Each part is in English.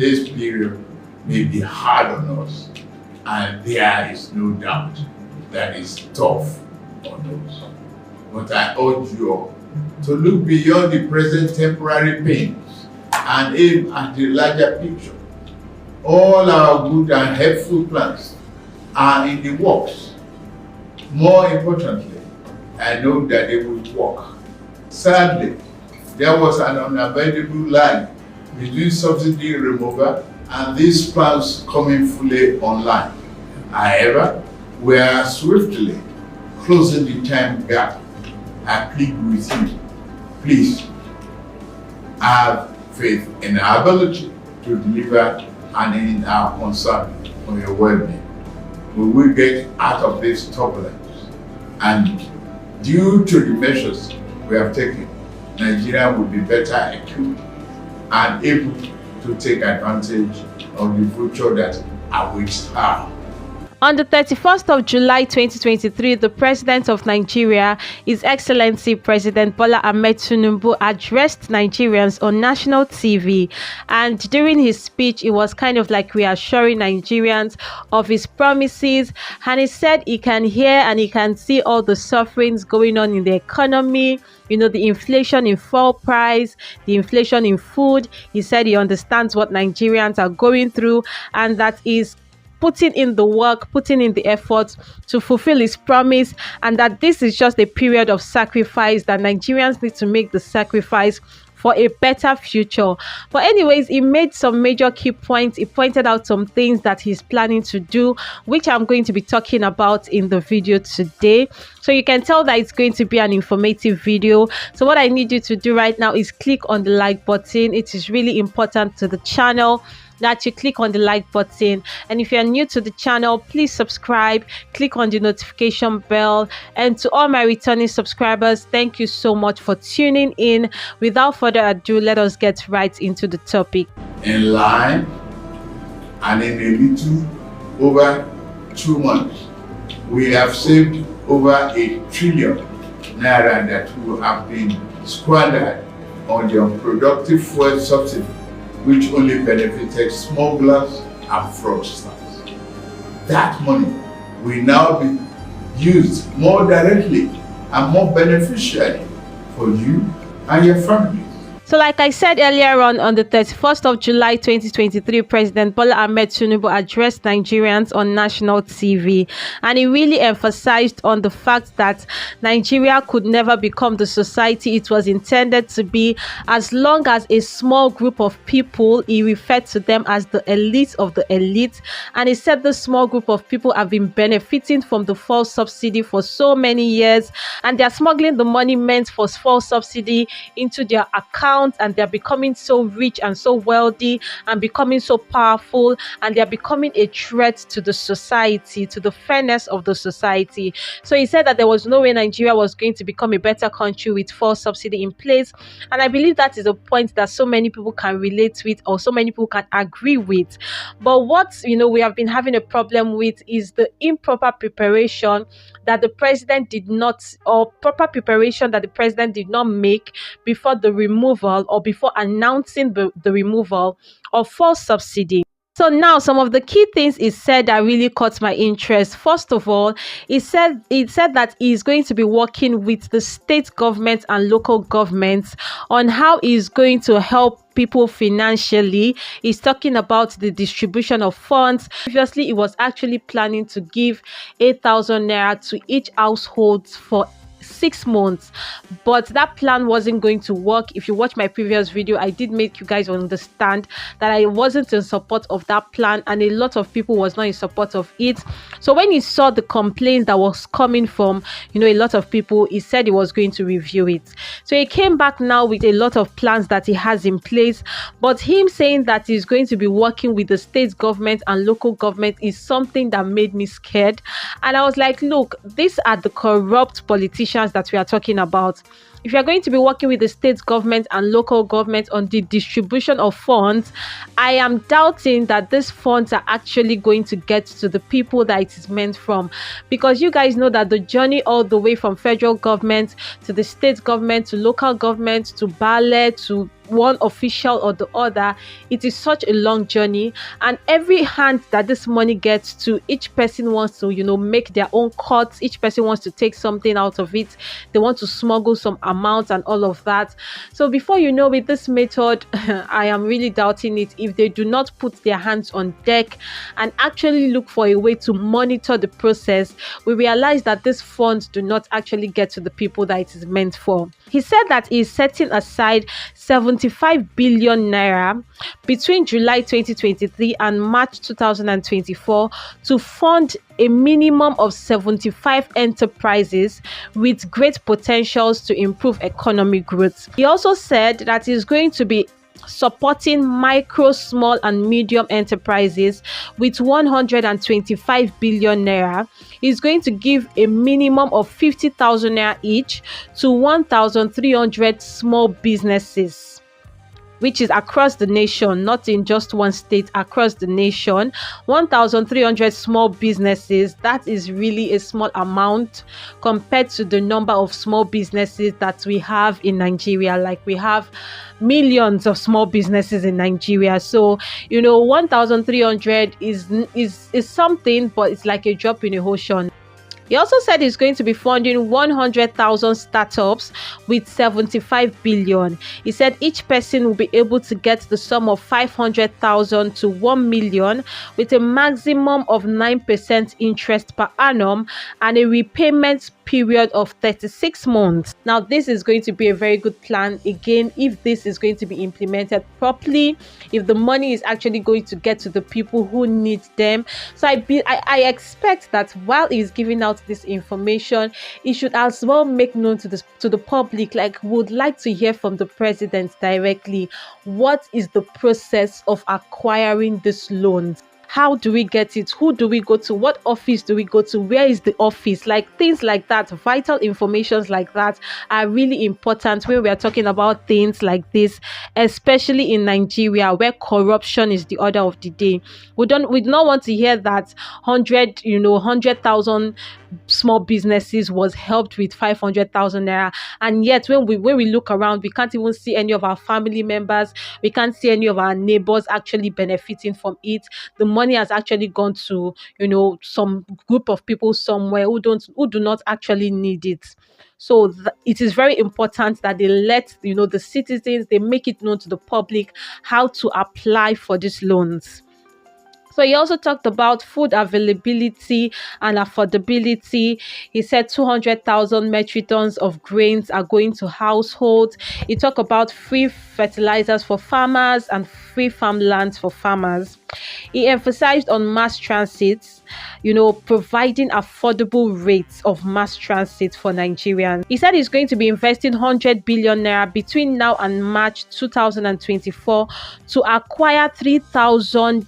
this period may be hard on us, and there is no doubt that it's tough on us. But I urge you all to look beyond the present temporary pains and aim at the larger picture. All our good and helpful plans are in the works. More importantly, I know that they will work. Sadly, there was an unavoidable lag between subsidy removal and these plans coming fully online. However, we are swiftly closing the time gap. I plead with you, please have faith in our ability to deliver and in our concern for your well-being. We will get out of this turbulence, and due to the measures we have taken, Nigeria will be better equipped and able to take advantage of the future that awaits her. On the 31st of July 2023, the President of Nigeria, His Excellency President Bola Ahmed Tinubu, addressed Nigerians on national TV. And during his speech, it was kind of like reassuring Nigerians of his promises. And he said he can hear and he can see all the sufferings going on in the economy. You know, the inflation in fuel price, the inflation in food. He said he understands what Nigerians are going through, and that is putting in the work, putting in the effort to fulfill his promise, and that this is just a period of sacrifice, that Nigerians need to make the sacrifice for a better future. But anyways, he made some major key points. He pointed out some things that he's planning to do, which I'm going to be talking about in the video today. So you can tell that it's going to be an informative video. So what I need you to do right now is click on the like button. It is really important to the channel that you click on the like button, and if you're new to the channel, please subscribe, click on the notification bell. And to all my returning subscribers, thank you so much for tuning in. Without further ado, let us get right into the topic. In line and in a little over 2 months, we have saved over 1 trillion naira that will have been squandered on the unproductive fuel subsidy, which only benefited smugglers and fraudsters. That money will now be used more directly and more beneficially for you and your family. So like I said earlier on the 31st of July 2023, President Bola Ahmed Tinubu addressed Nigerians on national TV, and he really emphasized on the fact that Nigeria could never become the society it was intended to be as long as a small group of people, he referred to them as the elite of the elite, and he said the small group of people have been benefiting from the fuel subsidy for so many years, and they are smuggling the money meant for fuel subsidy into their account, and they're becoming so rich and so wealthy and becoming so powerful, and they're becoming a threat to the society, to the fairness of the society. So he said that there was no way Nigeria was going to become a better country with fuel subsidy in place, and I believe that is a point that so many people can relate with, or so many people can agree with. But what we have been having a problem with is the improper preparation that the president did not, or proper preparation that the president did not make before the removal or before announcing the removal of fuel subsidy. So now some of the key things he said that really caught my interest. First of all, he said that he's going to be working with the state government and local governments on how he's going to help people financially. He's talking about the distribution of funds. Previously, he was actually planning to give 8,000 naira to each household for 6 months, but that plan wasn't going to work. If you watch my previous video, I did make you guys understand that I wasn't in support of that plan, and a lot of people was not in support of it. So when he saw the complaint that was coming from a lot of people, he said he was going to review it. So he came back now with a lot of plans that he has in place, but him saying that he's going to be working with the state government and local government is something that made me scared. And I was like, look, these are the corrupt politicians that we are talking about. if you're going to be working with the state government and local government on the distribution of funds, I am doubting that these funds are actually going to get to the people that it is meant from, because you guys know that the journey all the way from federal government to the state government to local government to ballet to one official or the other, it is such a long journey, and every hand that this money gets to, each person wants to make their own cuts. Each person wants to take something out of it. They want to smuggle some amount and all of that. So before you know it, this method I am really doubting it if they do not put their hands on deck and actually look for a way to monitor the process. We realize that these funds do not actually get to the people that it is meant for. He said that he is setting aside 75 billion naira between July 2023 and March 2024 to fund a minimum of 75 enterprises with great potentials to improve economic growth. He also said that he's going to be supporting micro, small and medium enterprises with 125 billion naira. Is going to give a minimum of 50,000 naira each to 1,300 small businesses, which is across the nation, not in just one state, across the nation. 1,300 small businesses, that is really a small amount compared to the number of small businesses that we have in Nigeria. Like, we have millions of small businesses in Nigeria. So 1,300 is something, but it's like a drop in the ocean. He also said he's going to be funding 100,000 startups with 75 billion. He said each person will be able to get the sum of 500,000 to 1 million with a maximum of 9% interest per annum and a repayment period of 36 months. Now, this is going to be a very good plan, again, if this is going to be implemented properly, if the money is actually going to get to the people who need them. So I expect that while he's giving out this information, he should as well make known to the public, like, would like to hear from the president directly. What is the process of acquiring these loans? How do we get it? Who do we go to? What office do we go to? Where is the office? Like, things like that, vital informations like that are really important when we are talking about things like this, especially in Nigeria, where corruption is the order of the day. We do not want to hear that 100,000 small businesses was helped with 500,000 naira, and yet when we look around, we can't even see any of our family members, we can't see any of our neighbors actually benefiting from it. The money has actually gone to some group of people somewhere who do not actually need it. So it is very important that they let the citizens, they make it known to the public how to apply for these loans. So he also talked about food availability and affordability. He said 200,000 metric tons of grains are going to households. He talked about free fertilizers for farmers and free farmlands for farmers. He emphasized on mass transit, providing affordable rates of mass transit for Nigerians. He said he's going to be investing 100 billion naira between now and March 2024 to acquire 3,000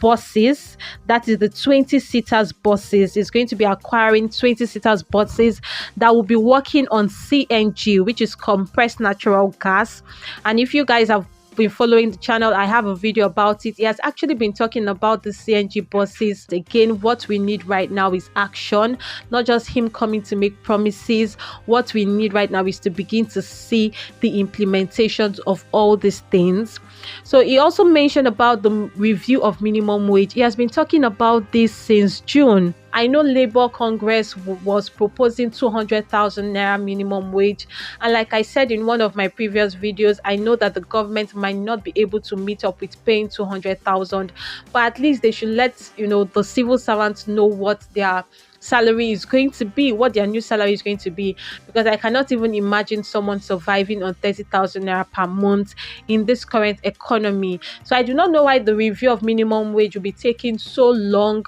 buses. That is the 20-seaters buses. Is going to be acquiring 20-seaters buses that will be working on CNG, which is compressed natural gas. And if you guys have been following the channel, I have a video about it. He has actually been talking about the CNG buses. Again, what we need right now is action, not just him coming to make promises. What we need right now is to begin to see the implementations of all these things. So he also mentioned about the review of minimum wage. He has been talking about this since June. I know Labour Congress was proposing 200,000 naira minimum wage, and like I said in one of my previous videos, I know that the government might not be able to meet up with paying 200,000, but at least they should let the civil servants know what their salary is going to be, what their new salary is going to be, because I cannot even imagine someone surviving on 30,000 naira per month in this current economy. So I do not know why the review of minimum wage will be taking so long,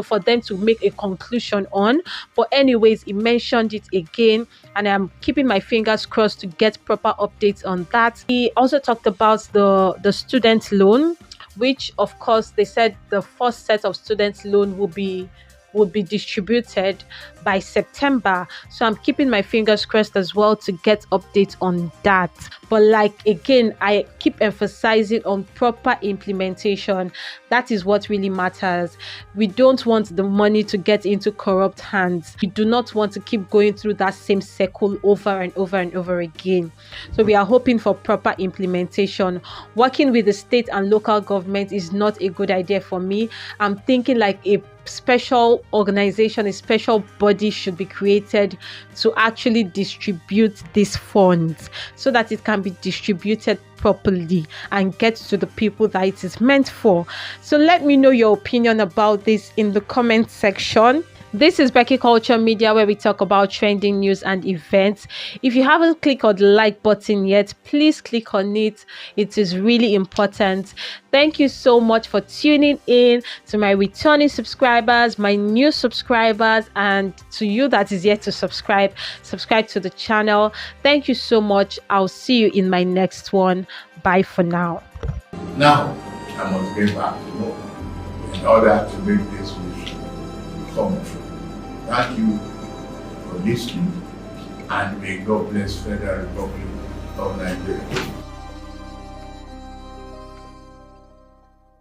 for them to make a conclusion on. But anyways, he mentioned it again, and I'm keeping my fingers crossed to get proper updates on that. He also talked about the student loan, which of course they said the first set of student loan will be would be distributed by September. So I'm keeping my fingers crossed as well to get updates on that. But like again, I keep emphasizing on proper implementation. That is what really matters. We don't want the money to get into corrupt hands. We do not want to keep going through that same circle over and over and over again. So we are hoping for proper implementation. Working with the state and local government is not a good idea for me. I'm thinking like a special organization, a special body should be created to actually distribute these funds so that it can be distributed properly and get to the people that it is meant for. So let me know your opinion about this in the comment section. This is Becky Culture Media, where we talk about trending news and events. If you haven't clicked on the like button yet, please click on it. It is really important. Thank you so much for tuning in. To my returning subscribers, my new subscribers, and to you that is yet to subscribe to the channel. Thank you so much. I'll see you in my next one. Bye for now. Now, I must get back to work in order to make this wish come true. Thank you for listening, and may God bless Federal Republic of Nigeria.